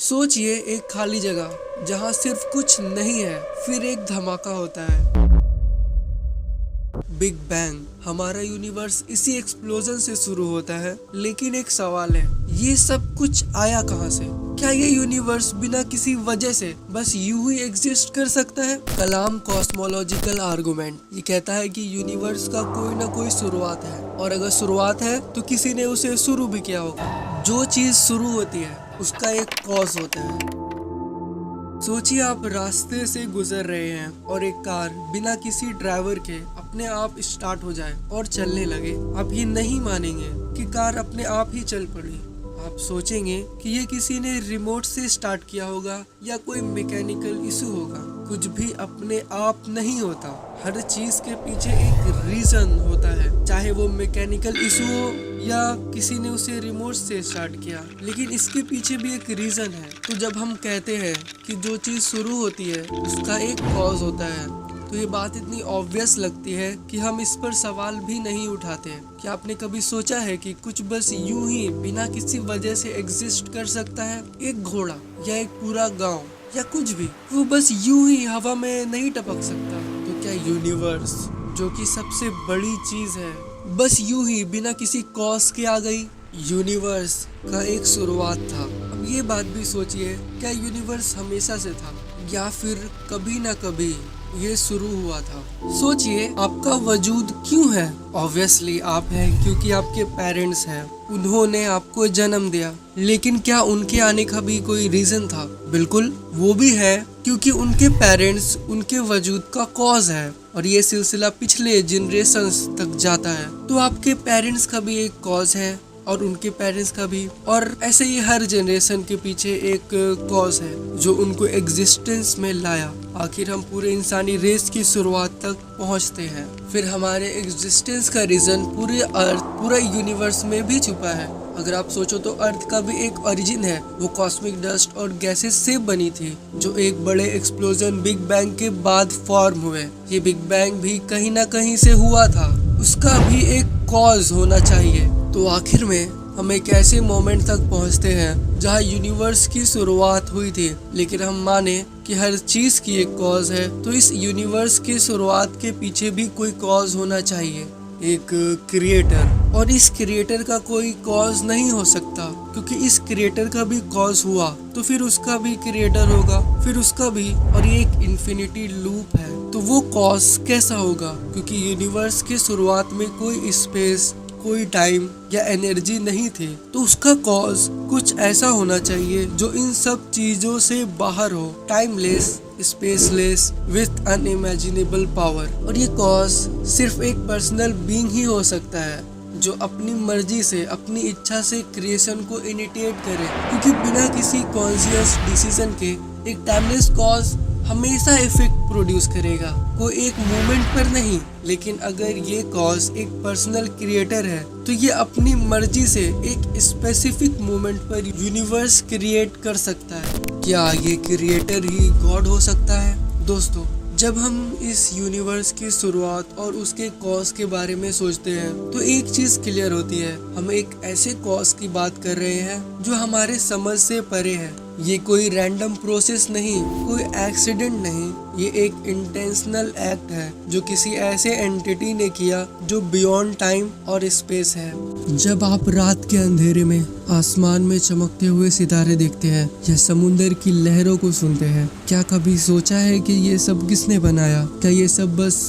सोचिए एक खाली जगह जहाँ सिर्फ कुछ नहीं है, फिर एक धमाका होता है। Big bang. हमारा यूनिवर्स इसी एक्सप्लोजन से शुरू होता है, लेकिन एक सवाल है, ये सब कुछ आया कहाँ से? क्या ये यूनिवर्स बिना किसी वजह से बस यूं ही एग्जिस्ट कर सकता है? कलाम कॉस्मोलॉजिकल आर्गुमेंट ये कहता है कि यूनिवर्स का कोई ना कोई शुरुआत है, और अगर शुरुआत है तो किसी ने उसे शुरू भी किया होगा। जो चीज शुरू होती है उसका एक कॉज होता है। सोचिए आप रास्ते से गुजर रहे हैं और एक कार बिना किसी ड्राइवर के अपने आप स्टार्ट हो जाए और चलने लगे। आप ये नहीं मानेंगे कि कार अपने आप ही चल पड़ी। आप सोचेंगे कि ये किसी ने रिमोट से स्टार्ट किया होगा या कोई मैकेनिकल इशू होगा। कुछ भी अपने आप नहीं होता, हर चीज के पीछे एक रीजन होता है, चाहे वो मैकेनिकल इशू हो या किसी ने उसे रिमोट से स्टार्ट किया, लेकिन इसके पीछे भी एक रीजन है। तो जब हम कहते हैं कि जो चीज शुरू होती है उसका एक कॉज होता है, तो ये बात इतनी ऑब्वियस लगती है कि हम इस पर सवाल भी नहीं उठाते। क्या आपने कभी सोचा है कि कुछ बस यूं ही बिना किसी वजह से एग्जिस्ट कर सकता है? एक घोड़ा या एक पूरा गांव या कुछ भी, वो बस यूं ही हवा में नहीं टपक सकता। तो क्या यूनिवर्स, जो कि सबसे बड़ी चीज है, बस यूं ही बिना किसी कॉज के आ गई? यूनिवर्स का एक शुरुआत था। अब ये बात भी सोचिए, क्या यूनिवर्स हमेशा से था या फिर कभी ना कभी ये शुरू हुआ था? सोचिए आपका वजूद क्यों है? ऑब्वियसली आप हैं क्योंकि आपके पेरेंट्स हैं, उन्होंने आपको जन्म दिया। लेकिन क्या उनके आने का भी कोई रीजन था? बिल्कुल, वो भी है, क्योंकि उनके पेरेंट्स उनके वजूद का कॉज है और ये सिलसिला पिछले जनरेशंस तक जाता है। तो आपके पेरेंट्स का भी एक कॉज है और उनके पेरेंट्स का भी, और ऐसे ही हर जनरेशन के पीछे एक कॉज है जो उनको एग्जिस्टेंस में लाया। आखिर हम पूरे इंसानी रेस की शुरुआत तक पहुंचते हैं। फिर हमारे एग्जिस्टेंस का रीजन पूरे अर्थ, पूरा यूनिवर्स में भी छुपा है। अगर आप सोचो तो अर्थ का भी एक ओरिजिन है, वो कॉस्मिक डस्ट और गैसेस से बनी थी, जो एक बड़े एक्सप्लोजन बिग बैंग के बाद फॉर्म हुए। ये बिग बैंग भी कहीं ना कहीं से हुआ था, उसका भी एक कॉज होना चाहिए। तो आखिर में हम एक ऐसे मोमेंट तक पहुंचते हैं जहां यूनिवर्स की शुरुआत हुई थी, लेकिन हम माने कि हर चीज की एक कॉज है, तो इस यूनिवर्स की शुरुआत के पीछे भी कोई कॉज होना चाहिए, एक क्रिएटर। और इस क्रिएटर का कोई कॉज नहीं हो सकता, क्योंकि इस क्रिएटर का भी कॉज हुआ तो फिर उसका भी क्रिएटर होगा, फिर उसका भी, और ये एक इन्फिनिटी लूप है। तो वो कॉज कैसा होगा? क्योंकि यूनिवर्स की शुरुआत में कोई स्पेस, कोई टाइम या एनर्जी नहीं थी, तो उसका कॉज कुछ ऐसा होना चाहिए जो इन सब चीजों से बाहर हो, timeless, spaceless, with unimaginable power. और ये कॉज सिर्फ एक पर्सनल बीइंग ही हो सकता है, जो अपनी मर्जी से, अपनी इच्छा से क्रिएशन को इनिशिएट करे, क्योंकि बिना किसी कॉन्शियस डिसीजन के एक टाइमलेस कॉज हमेशा इफेक्ट प्रोड्यूस करेगा, कोई एक मोमेंट पर नहीं। लेकिन अगर ये कॉज एक पर्सनल क्रिएटर है, तो ये अपनी मर्जी से एक स्पेसिफिक मोमेंट पर यूनिवर्स क्रिएट कर सकता है। क्या ये क्रिएटर ही गॉड हो सकता है? दोस्तों, जब हम इस यूनिवर्स की शुरुआत और उसके कॉज के बारे में सोचते हैं, तो एक चीज क्लियर होती है, हम एक ऐसे कॉज की बात कर रहे हैं जो हमारे समझ से परे है। ये कोई रैंडम प्रोसेस नहीं, कोई एक्सीडेंट नहीं, ये एक इंटेंशनल एक्ट है जो किसी ऐसे एंटिटी ने किया जो बियॉन्ड टाइम और स्पेस है। जब आप रात के अंधेरे में आसमान में चमकते हुए सितारे देखते हैं या समुंदर की लहरों को सुनते हैं, क्या कभी सोचा है कि ये सब किसने बनाया? क्या ये सब बस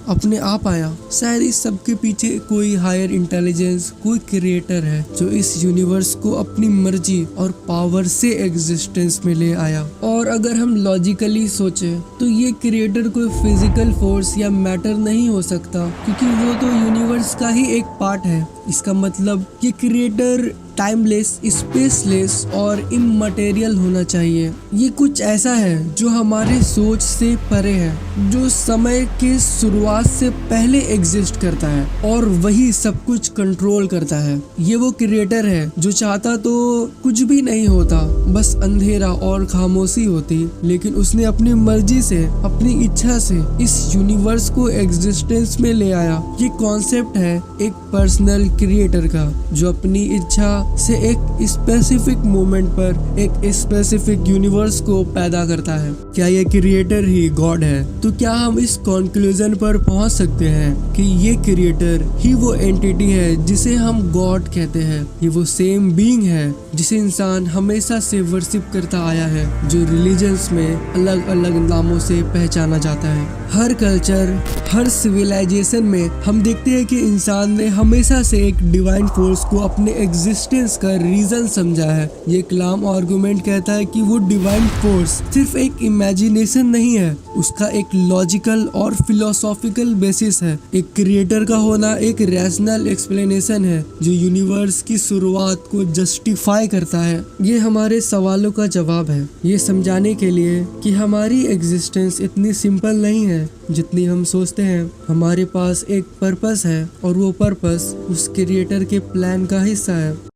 अपने आप आया? शायद इस सब के पीछे कोई हायर इंटेलिजेंस, कोई क्रिएटर है जो इस यूनिवर्स को अपनी मर्जी और पावर से एग्जिस्टेंस में ले आया। और अगर हम लॉजिकली सोचे तो ये क्रिएटर कोई फिजिकल फोर्स या मैटर नहीं हो सकता, क्योंकि वो तो यूनिवर्स का ही एक पार्ट है। इसका मतलब ये क्रिएटर टाइमलेस, स्पेसलेस और इममटेरियल होना चाहिए। ये कुछ ऐसा है जो हमारे सोच से परे है, जो समय के शुरुआत से पहले एग्जिस्ट करता है और वही सब कुछ कंट्रोल करता है। ये वो क्रिएटर है जो चाहता तो कुछ भी नहीं होता, बस अंधेरा और खामोशी होती, लेकिन उसने अपनी मर्जी से, अपनी इच्छा से इस यूनिवर्स को एग्जिस्टेंस में ले आया। ये कॉन्सेप्ट है एक पर्सनल क्रिएटर का, जो अपनी इच्छा से एक स्पेसिफिक मोमेंट पर एक स्पेसिफिक यूनिवर्स को पैदा करता है। क्या ये क्रिएटर ही गॉड है? तो क्या हम इस कंक्लूजन पर पहुंच सकते हैं कि ये क्रिएटर ही वो एंटिटी है जिसे हम गॉड कहते हैं? ये वो सेम बीइंग है जिसे इंसान हमेशा से वर्शिप करता आया है, जो रिलीजन्स में अलग अलग नामों से पहचाना जाता है। हर कल्चर, हर सिविलाइजेशन में हम देखते हैं कि इंसान ने हमेशा से एक डिवाइन फोर्स को अपने एग्जिस्टेंस का रीजन समझा है। ये कलाम आर्गुमेंट कहता है कि वो डिवाइन फोर्स सिर्फ एक इमेजिनेशन नहीं है, उसका एक लॉजिकल और फिलोसॉफिकल बेसिस है। एक क्रिएटर का होना एक रैशनल एक्सप्लेनेशन है जो यूनिवर्स की शुरुआत को जस्टिफाई करता है। ये हमारे सवालों का जवाब है, ये समझाने के लिए कि हमारी एग्जिस्टेंस इतनी सिंपल नहीं है जितनी हम सोचते हैं। हमारे पास एक पर्पस है और वो पर्पस उस क्रिएटर के प्लान का हिस्सा है।